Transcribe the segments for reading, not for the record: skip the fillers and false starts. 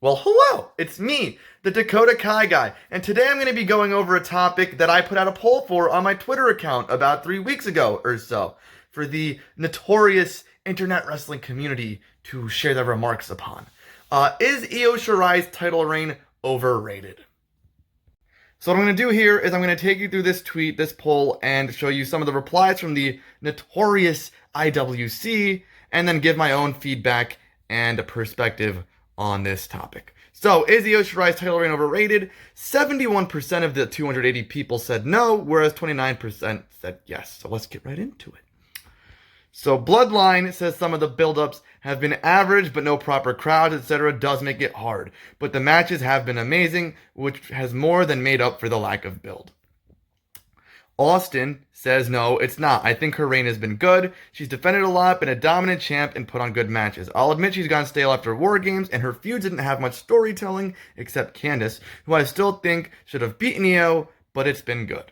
Well, hello, it's me, the Dakota Kai guy, and today I'm going to be going over a topic that I put out a poll for on my Twitter account about 3 weeks ago or so, for the notorious internet wrestling community to share their remarks upon. Is Io Shirai's title reign overrated? So what I'm going to do here is I'm going to take you through this tweet, this poll, and show you some of the replies from the notorious IWC, and then give my own feedback and a perspective on this topic. So, is Io Shirai's title reign overrated? 71% of the 280 people said no, whereas 29% said yes. So let's get right into it. So Bloodline says some of the build-ups have been average, but no proper crowds, etc. does make it hard. But the matches have been amazing, which has more than made up for the lack of build. Austin says no, it's not. I think her reign has been good. She's defended a lot, been a dominant champ, and put on good matches. I'll admit she's gone stale after War Games, and her feuds didn't have much storytelling, except Candice, who I still think should have beaten Io, but it's been good.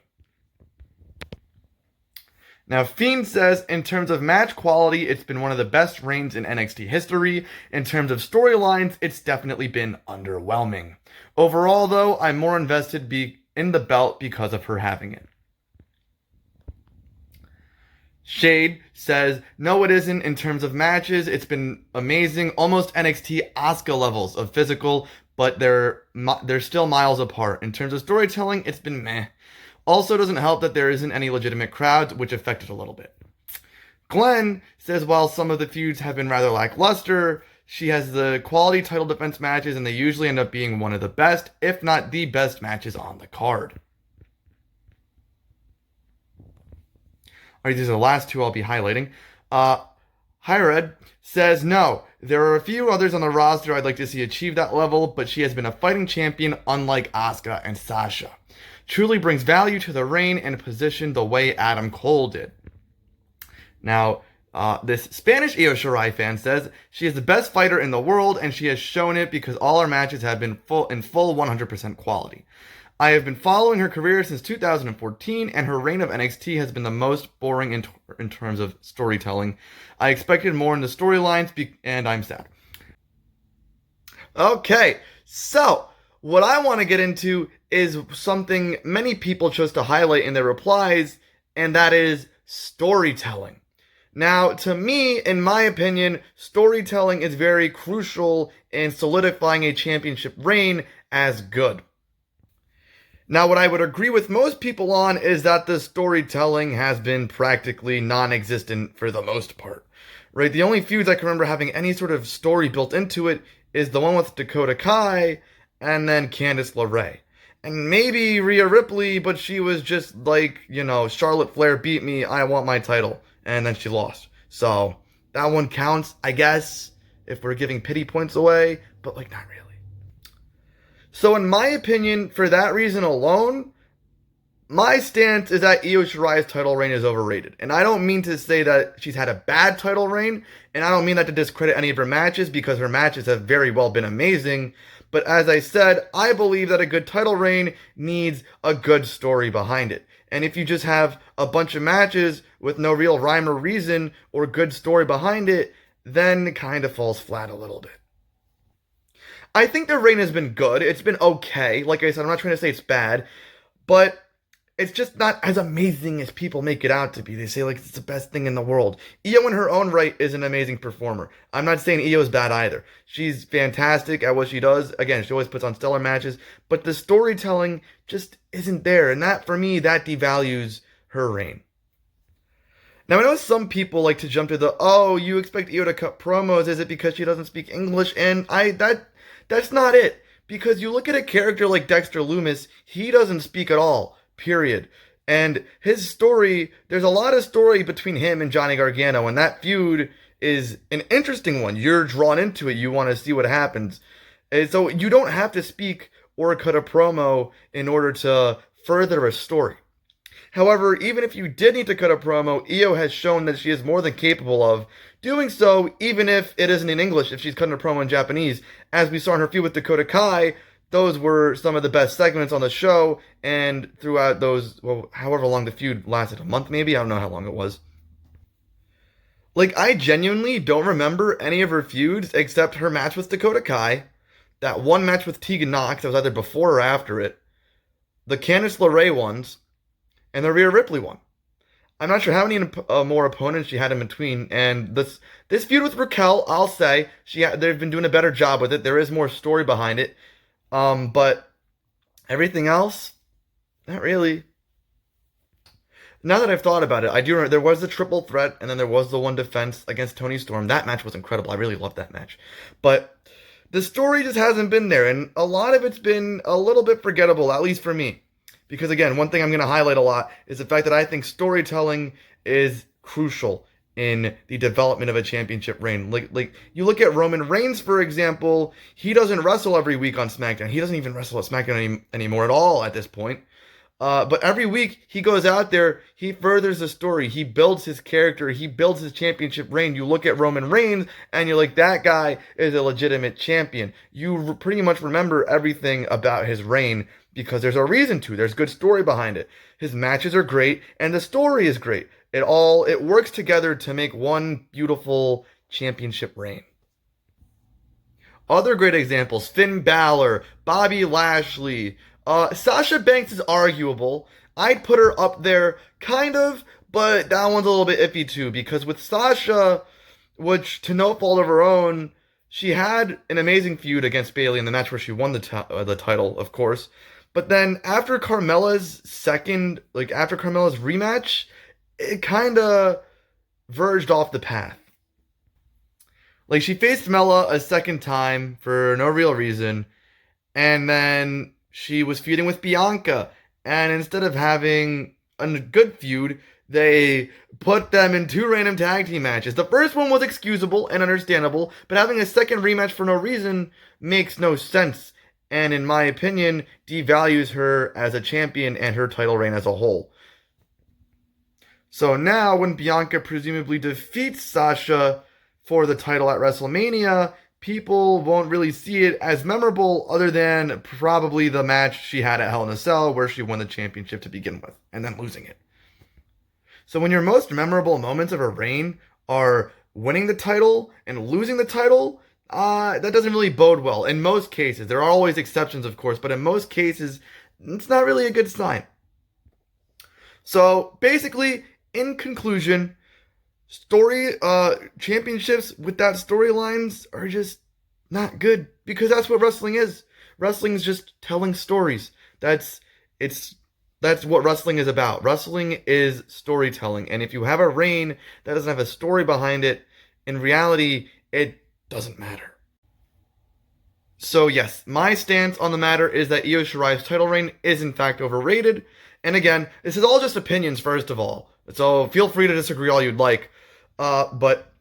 Now, Fiend says, in terms of match quality, it's been one of the best reigns in NXT history. In terms of storylines, it's definitely been underwhelming. Overall, though, I'm more invested in the belt because of her having it. Shade says, no, it isn't. In terms of matches, it's been amazing. Almost NXT Asuka levels of physical, but they're still miles apart. In terms of storytelling, it's been meh. Also doesn't help that there isn't any legitimate crowds, which affected a little bit. Glenn says, while some of the feuds have been rather lackluster, she has the quality title defense matches, and they usually end up being one of the best, if not the best matches on the card. Alright, these are the last two I'll be highlighting. Hyred says, no, there are a few others on the roster I'd like to see achieve that level, but she has been a fighting champion unlike Asuka and Sasha. Truly brings value to the reign and position the way Adam Cole did. Now, this Spanish Io Shirai fan says, she is the best fighter in the world, and she has shown it because all her matches have been full 100% quality. I have been following her career since 2014, and her reign of NXT has been the most boring in terms of storytelling. I expected more in the storylines, and I'm sad. Okay, so what I want to get into is something many people chose to highlight in their replies, and that is storytelling. Now, to me, in my opinion, storytelling is very crucial in solidifying a championship reign as good. Now, what I would agree with most people on is that the storytelling has been practically non-existent for the most part. Right? The only feuds I can remember having any sort of story built into it is the one with Dakota Kai and then Candice LeRae. And maybe Rhea Ripley, but she was just like, Charlotte Flair beat me, I want my title. And then she lost. So, that one counts, I guess, if we're giving pity points away, but not really. So in my opinion, for that reason alone, my stance is that Io Shirai's title reign is overrated. And I don't mean to say that she's had a bad title reign, and I don't mean that to discredit any of her matches, because her matches have very well been amazing. But as I said, I believe that a good title reign needs a good story behind it. And if you just have a bunch of matches with no real rhyme or reason or good story behind it, then it kind of falls flat a little bit. I think the reign has been good. It's been okay. Like I said, I'm not trying to say it's bad, but it's just not as amazing as people make it out to be. They say it's the best thing in the world. Io in her own right is an amazing performer. I'm not saying Io is bad either. She's fantastic at what she does. Again, she always puts on stellar matches, but the storytelling just isn't there. And that, for me, that devalues her reign. Now, I know some people like to jump to you expect Io to cut promos. Is it because she doesn't speak English? And that's not it. Because you look at a character like Dexter Lumis, he doesn't speak at all. Period. And his story, there's a lot of story between him and Johnny Gargano, and that feud is an interesting one. You're drawn into it. You want to see what happens. And so you don't have to speak or cut a promo in order to further a story. However, even if you did need to cut a promo, Io has shown that she is more than capable of doing so, even if it isn't in English, if she's cutting a promo in Japanese. As we saw in her feud with Dakota Kai, those were some of the best segments on the show, and throughout those, however long the feud lasted, a month maybe? I don't know how long it was. I genuinely don't remember any of her feuds except her match with Dakota Kai, that one match with Tegan Knox, that was either before or after it, the Candice LeRae ones, and the Rhea Ripley one. I'm not sure how many more opponents she had in between, and this feud with Raquel, I'll say they've been doing a better job with it. There is more story behind it, but everything else, not really. Now that I've thought about it, I do remember there was the triple threat, and then there was the one defense against Toni Storm. That match was incredible. I really loved that match, but the story just hasn't been there, and a lot of it's been a little bit forgettable, at least for me. Because again, one thing I'm going to highlight a lot is the fact that I think storytelling is crucial in the development of a championship reign. Like you look at Roman Reigns, for example, he doesn't wrestle every week on SmackDown. He doesn't even wrestle at SmackDown anymore at all at this point. But every week he goes out there, he furthers the story, he builds his character, he builds his championship reign. You look at Roman Reigns and you're like, that guy is a legitimate champion. You pretty much remember everything about his reign because there's a reason to. There's good story behind it. His matches are great and the story is great. It works together to make one beautiful championship reign. Other great examples, Finn Balor, Bobby Lashley, Sasha Banks is arguable. I'd put her up there, kind of, but that one's a little bit iffy too, because with Sasha, which to no fault of her own, she had an amazing feud against Bayley in the match where she won the title, of course. But then after Carmella's rematch, it kind of verged off the path. Like, she faced Mella a second time for no real reason, and then she was feuding with Bianca, and instead of having a good feud, they put them in 2 random tag team matches. The first one was excusable and understandable, but having a second rematch for no reason makes no sense, and in my opinion, devalues her as a champion and her title reign as a whole. So now, when Bianca presumably defeats Sasha for the title at WrestleMania, people won't really see it as memorable other than probably the match she had at Hell in a Cell where she won the championship to begin with and then losing it. So when your most memorable moments of a reign are winning the title and losing the title, that doesn't really bode well. In most cases, there are always exceptions, of course, but in most cases, it's not really a good sign. So basically, in conclusion, championships without storylines are just not good, because that's what wrestling is. Wrestling is just telling stories. That's what wrestling is about. Wrestling is storytelling, and if you have a reign that doesn't have a story behind it, in reality, it doesn't matter. So yes, my stance on the matter is that Io Shirai's title reign is in fact overrated. And again, this is all just opinions, first of all. So feel free to disagree all you'd like. But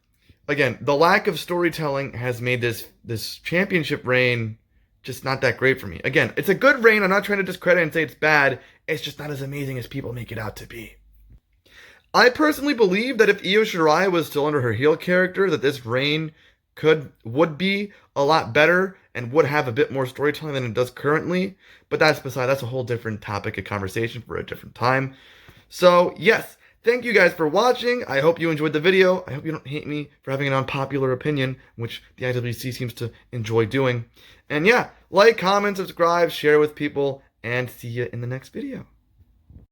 again, the lack of storytelling has made this championship reign just not that great for me. Again, it's a good reign. I'm not trying to discredit and say it's bad. It's just not as amazing as people make it out to be. I personally believe that if Io Shirai was still under her heel character, that this reign would be a lot better and would have a bit more storytelling than it does currently. But that's a whole different topic of conversation for a different time. So yes, thank you guys for watching. I hope you enjoyed the video. I hope you don't hate me for having an unpopular opinion, which the IWC seems to enjoy doing. And yeah, like, comment, subscribe, share with people, and see you in the next video.